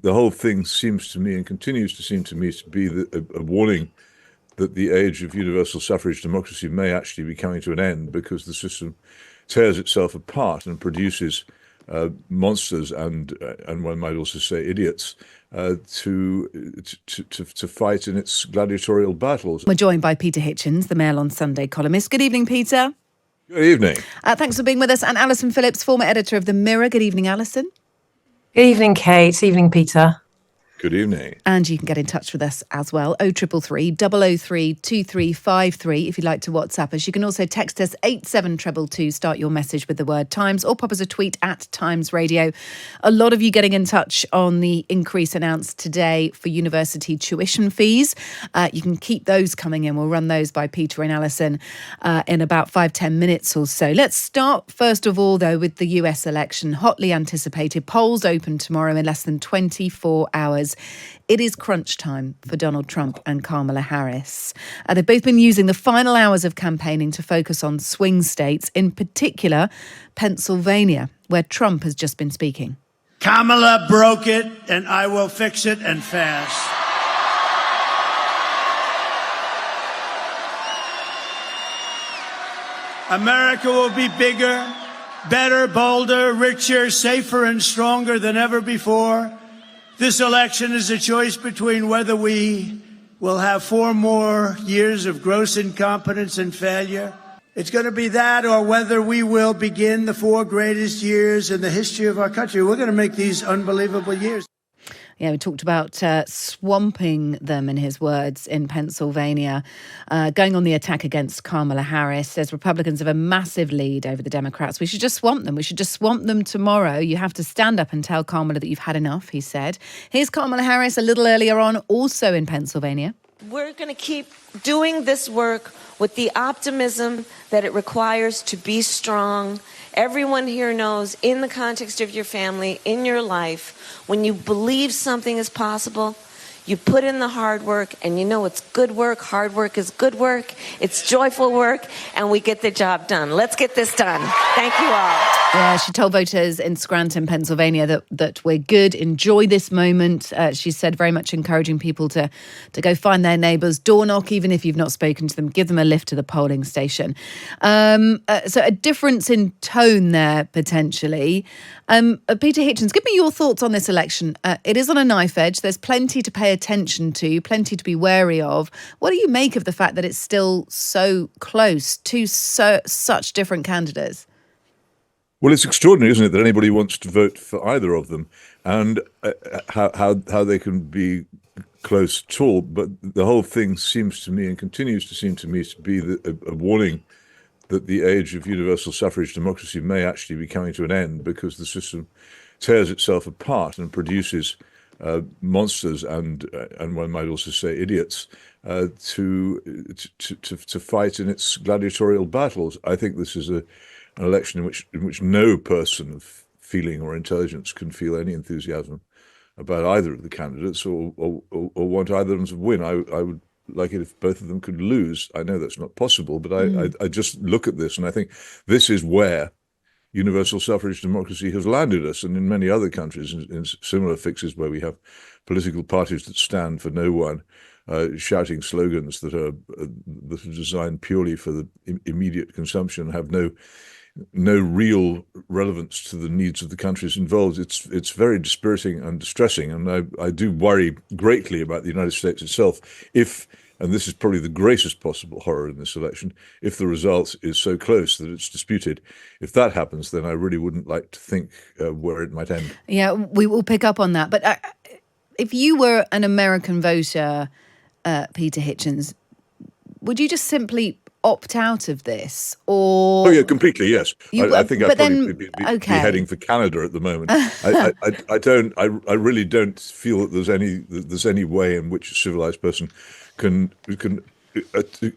the whole thing seems to me, and continues to seem to me, to be a warning that the age of universal suffrage democracy may actually be coming to an end, because the system tears itself apart and produces monsters and one might also say idiots to fight in its gladiatorial battles. We're joined by Peter Hitchens, the Mail on Sunday columnist. Good evening, Peter. Good evening. Thanks for being with us. And Alison Phillips, former editor of The Mirror. Good evening, Alison. Good evening, Kate. Evening, Peter. Good evening. And you can get in touch with us as well, 0333 003 2353 if you'd like to WhatsApp us. You can also text us 87222, start your message with the word Times, or pop us a tweet at Times Radio. A lot of you getting in touch on the increase announced today for university tuition fees. You can keep those coming in. We'll run those by Peter and Alison in about 5-10 minutes or so. Let's start, first of all, though, with the US election. Hotly anticipated. Polls open tomorrow in less than 24 hours. It is crunch time for Donald Trump and Kamala Harris. They've both been using the final hours of campaigning to focus on swing states, in particular Pennsylvania, where Trump has just been speaking. Kamala broke it, and I will fix it, and fast. America will be bigger, better, bolder, richer, safer, and stronger than ever before. This election is a choice between whether we will have 4 more years of gross incompetence and failure. It's going to be that, or whether we will begin the 4 greatest years in the history of our country. We're going to make these unbelievable years. Yeah, we talked about swamping them, in his words, in Pennsylvania, going on the attack against Kamala Harris. Says Republicans have a massive lead over the Democrats. We should just swamp them. We should just swamp them tomorrow. You have to stand up and tell Kamala that you've had enough, he said. Here's Kamala Harris a little earlier on, also in Pennsylvania. We're going to keep doing this work with the optimism that it requires to be strong. Everyone here knows, in the context of your family, in your life, when you believe something is possible, you put in the hard work, and you know it's good work. Hard work is good work. It's joyful work, and we get the job done. Let's get this done. Thank you all. Yeah, she told voters in Scranton, Pennsylvania, that we're good, enjoy this moment. She said, very much encouraging people to go find their neighbours, door knock, even if you've not spoken to them, give them a lift to the polling station. So a difference in tone there, potentially. Peter Hitchens, give me your thoughts on this election. It is on a knife edge. There's plenty to pay attention to, plenty to be wary of. What do you make of the fact that it's still so close to such different candidates? Well, it's extraordinary, isn't it, that anybody wants to vote for either of them, and how they can be close at all. But the whole thing seems to me, and continues to seem to me, to be a warning that the age of universal suffrage democracy may actually be coming to an end, because the system tears itself apart and produces monsters and one might also say idiots to fight in its gladiatorial battles. I think this is an election in which no person of feeling or intelligence can feel any enthusiasm about either of the candidates, or want either of them to win. I would like it if both of them could lose. I know that's not possible, but I just look at this and I think this is where universal suffrage democracy has landed us, and in many other countries in similar fixes where we have political parties that stand for no one, shouting slogans that are designed purely for the immediate consumption, have no real relevance to the needs of the countries involved. It's very dispiriting and distressing, and I do worry greatly about the United States itself if, and this is probably the greatest possible horror in this election, if the result is so close that it's disputed. If that happens, then I really wouldn't like to think where it might end. Yeah, we will pick up on that. But if you were an American voter, Peter Hitchens, would you just simply opt out of this, or? Oh yeah, completely. Yes, I think I'd probably be heading for Canada at the moment. I really don't feel that there's any way in which a civilized person can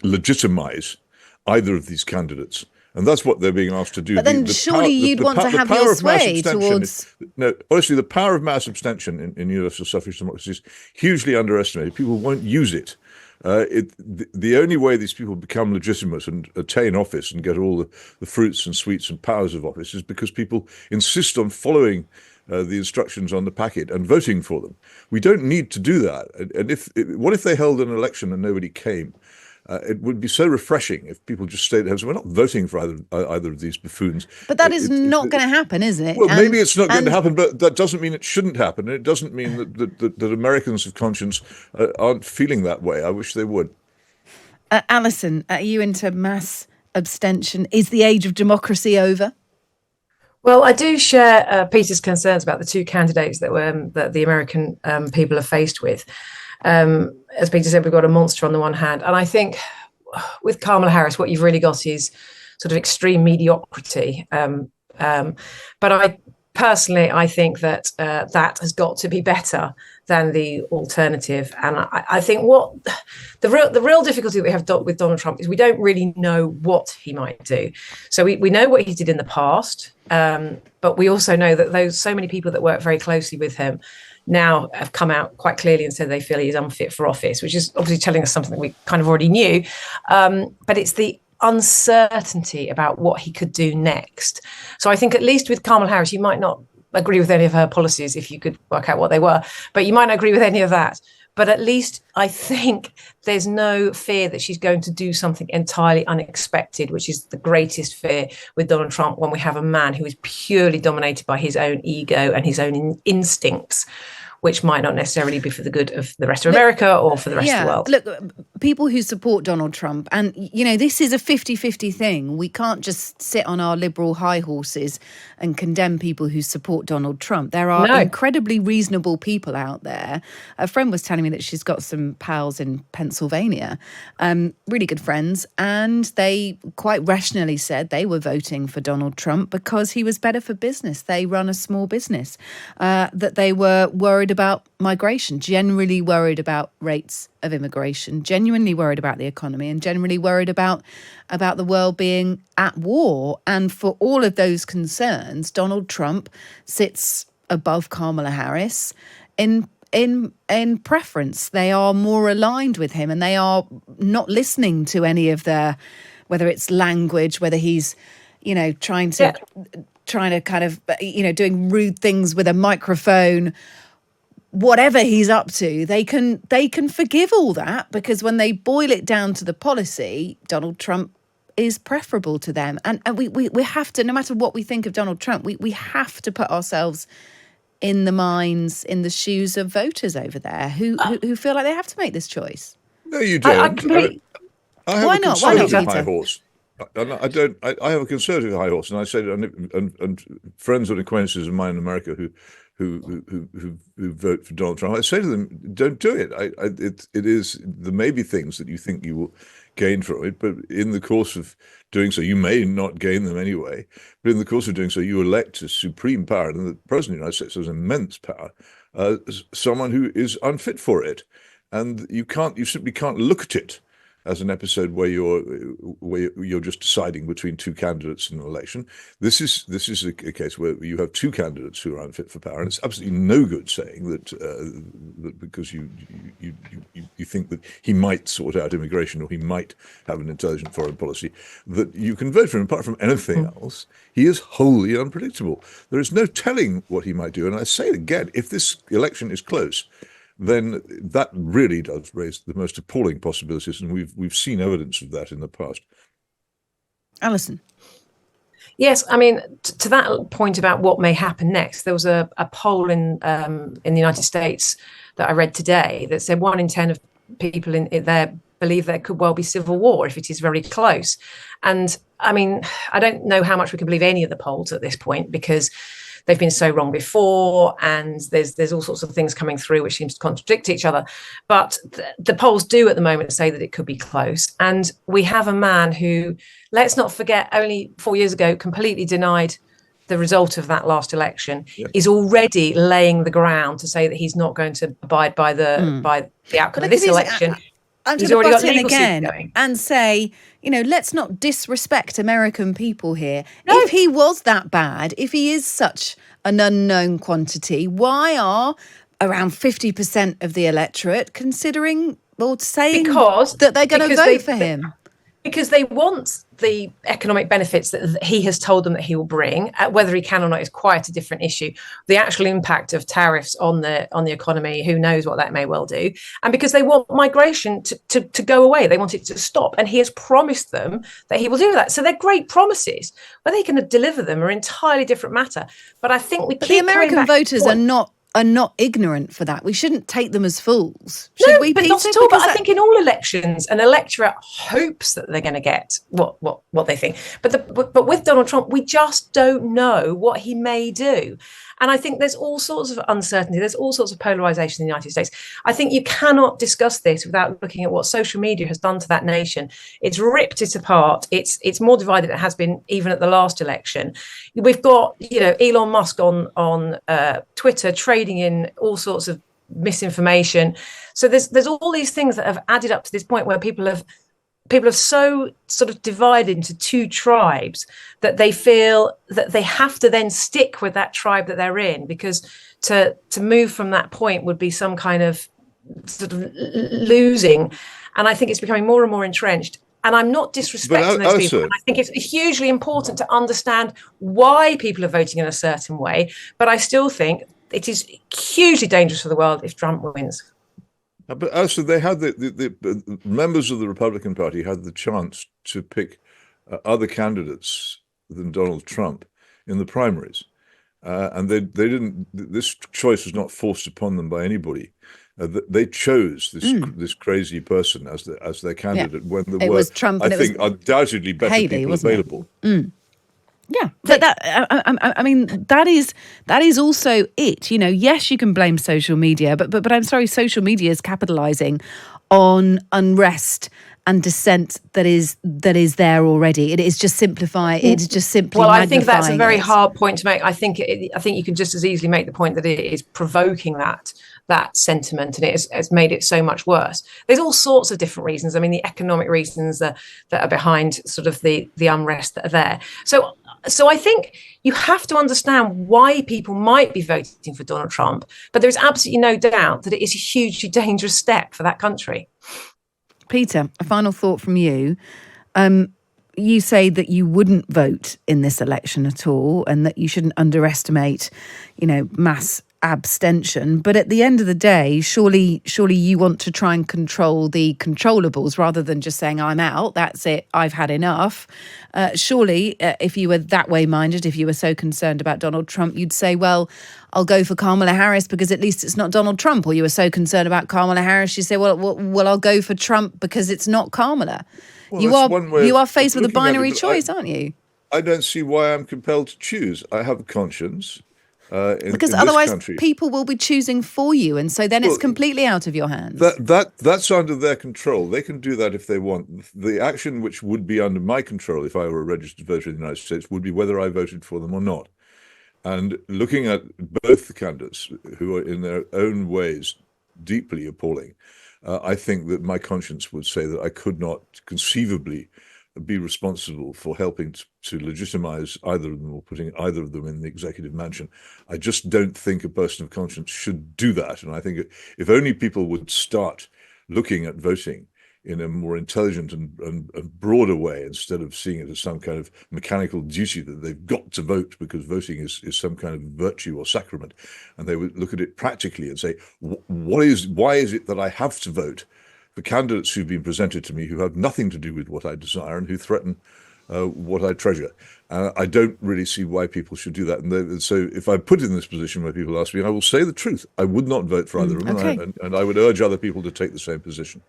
legitimize either of these candidates, and that's what they're being asked to do. But then surely you'd want to have your sway towards. No, honestly, the power of mass abstention in universal suffrage democracy is hugely underestimated. People won't use it. The only way these people become legitimate and attain office and get all the fruits and sweets and powers of office is because people insist on following the instructions on the packet and voting for them. We don't need to do that. And what if they held an election and nobody came? It would be so refreshing if people just stayed at home. So we're not voting for either of these buffoons. But that is not going to happen, is it? Well, maybe it's not going to happen, but that doesn't mean it shouldn't happen. And it doesn't mean that Americans of conscience aren't feeling that way. I wish they would. Alison, are you into mass abstention? Is the age of democracy over? Well, I do share Peter's concerns about the two candidates that the American people are faced with. As Peter said, we've got a monster on the one hand. And I think with Kamala Harris, what you've really got is sort of extreme mediocrity. But I think that that has got to be better than the alternative. And I think what the real difficulty that we have with Donald Trump is we don't really know what he might do. So we know what he did in the past, but we also know that so many people that work very closely with him now have come out quite clearly and said they feel he's unfit for office, which is obviously telling us something that we kind of already knew. But it's the uncertainty about what he could do next. So I think at least with Kamala Harris, you might not agree with any of her policies if you could work out what they were, but you might not agree with any of that. But at least I think there's no fear that she's going to do something entirely unexpected, which is the greatest fear with Donald Trump when we have a man who is purely dominated by his own ego and his own instincts, which might not necessarily be for the good of the rest of America or for the rest of the world. Look, people who support Donald Trump, and, this is a 50-50 thing. We can't just sit on our liberal high horses and condemn people who support Donald Trump. There are incredibly reasonable people out there. A friend was telling me that she's got some pals in Pennsylvania, really good friends, and they quite rationally said they were voting for Donald Trump because he was better for business. They run a small business, that they were worried about migration, generally worried about rates of immigration, genuinely worried about the economy, and generally worried about the world being at war. And for all of those concerns, Donald Trump sits above Kamala Harris in preference. They are more aligned with him, and they are not listening to any of whether it's language, whether he's trying to kind of doing rude things with a microphone. Whatever he's up to, they can forgive all that, because when they boil it down to the policy, Donald Trump is preferable to them. And we have to, no matter what we think of Donald Trump, we have to put ourselves in the shoes of voters over there who feel like they have to make this choice. No, you don't. Why not? Why not, Peter? High horse. I don't. I have a conservative high horse, and I say, and friends and acquaintances of mine in America who vote for Donald Trump, I say to them, don't do it. It is, there may be things that you think you will gain from it, but in the course of doing so, you may not gain them anyway, but in the course of doing so, you elect a supreme power, and the President of the United States has immense power, someone who is unfit for it. And you simply can't look at it as an episode where you're just deciding between two candidates in an election. This is a case where you have two candidates who are unfit for power, and it's absolutely no good saying that because you think that he might sort out immigration or he might have an intelligent foreign policy, that you can vote for him. Apart from anything else, he is wholly unpredictable. There is no telling what he might do. And I say again, if this election is close, then that really does raise the most appalling possibilities, and we've seen evidence of that in the past. Alison. Yes, I mean, to that point about what may happen next, there was a poll in the United States that I read today that said 1 in 10 of people in there believe there could well be civil war if it is very close. And I mean, I don't know how much we can believe any of the polls at this point, because they've been so wrong before, and there's all sorts of things coming through which seems to contradict each other. But the polls do at the moment say that it could be close. And we have a man who, let's not forget, only 4 years ago completely denied the result of that last election, is already laying the ground to say that he's not going to abide by the outcome of this election. I'm going to butt in again and say, let's not disrespect American people here. No. If he was that bad, if he is such an unknown quantity, why are around 50% of the electorate considering or saying that they're going to vote for him? Because they want the economic benefits that he has told them that he will bring. Whether he can or not is quite a different issue. The actual impact of tariffs on the economy, who knows what that may well do. And because they want migration to go away, they want it to stop. And he has promised them that he will do that. So they're great promises. Whether he can deliver them are an entirely different matter. But I think the American voters are not ignorant for that. We shouldn't take them as fools, should we, but Peter? not at all. But I think in all elections, an electorate hopes that they're going to get what they think. But with Donald Trump, we just don't know what he may do. And I think there's all sorts of uncertainty. There's all sorts of polarization in the United States. I think you cannot discuss this without looking at what social media has done to that nation. It's ripped it apart. It's more divided than it has been even at the last election. We've got, Elon Musk on Twitter trading in all sorts of misinformation. So there's all these things that have added up to this point where people have so sort of divided into two tribes that they feel that they have to then stick with that tribe that they're in, because to move from that point would be some kind of sort of losing. And I think it's becoming more and more entrenched. And I'm not disrespecting those people. And I think it's hugely important to understand why people are voting in a certain way. But I still think it is hugely dangerous for the world if Trump wins. But also, they had the members of the Republican Party had the chance to pick other candidates than Donald Trump in the primaries, and they didn't. This choice was not forced upon them by anybody. They chose this crazy person as their candidate when there were, Trump, I think, undoubtedly better people available. Yeah, but I mean, that is also it. Yes, you can blame social media, but I'm sorry, social media is capitalizing on unrest and dissent that is there already. It is just simplifying. It's just simply. Well, I think that's a very hard point to make. I think you can just as easily make the point that it is provoking that sentiment, and it has made it so much worse. There's all sorts of different reasons. I mean, the economic reasons that are behind sort of the unrest that are there. So I think you have to understand why people might be voting for Donald Trump, but there is absolutely no doubt that it is a hugely dangerous step for that country. Peter, a final thought from you. You say that you wouldn't vote in this election at all, and that you shouldn't underestimate, mass abstention. But at the end of the day, surely you want to try and control the controllables rather than just saying, I'm out, that's it, I've had enough. Surely, if you were that way minded, if you were so concerned about Donald Trump, you'd say, well, I'll go for Kamala Harris because at least it's not Donald Trump. Or you were so concerned about Kamala Harris, you say, well, I'll go for Trump because it's not Kamala. Well, you are faced with a binary choice, aren't you? I don't see why I'm compelled to choose. I have a conscience. Because otherwise people will be choosing for you, and so then it's completely out of your hands. That's under their control. They can do that if they want. The action which would be under my control if I were a registered voter in the United States would be whether I voted for them or not. And looking at both the candidates, who are in their own ways deeply appalling, I think that my conscience would say that I could not conceivably be responsible for helping to legitimize either of them or putting either of them in the executive mansion. I just don't think a person of conscience should do that. And I think if only people would start looking at voting in a more intelligent and broader way, instead of seeing it as some kind of mechanical duty that they've got to vote because voting is some kind of virtue or sacrament, and they would look at it practically and say, why is it that I have to vote for candidates who've been presented to me who have nothing to do with what I desire and who threaten what I treasure? I don't really see why people should do that. And so if I'm put in this position where people ask me, I will say the truth. I would not vote for either of them, okay. and I would urge other people to take the same position.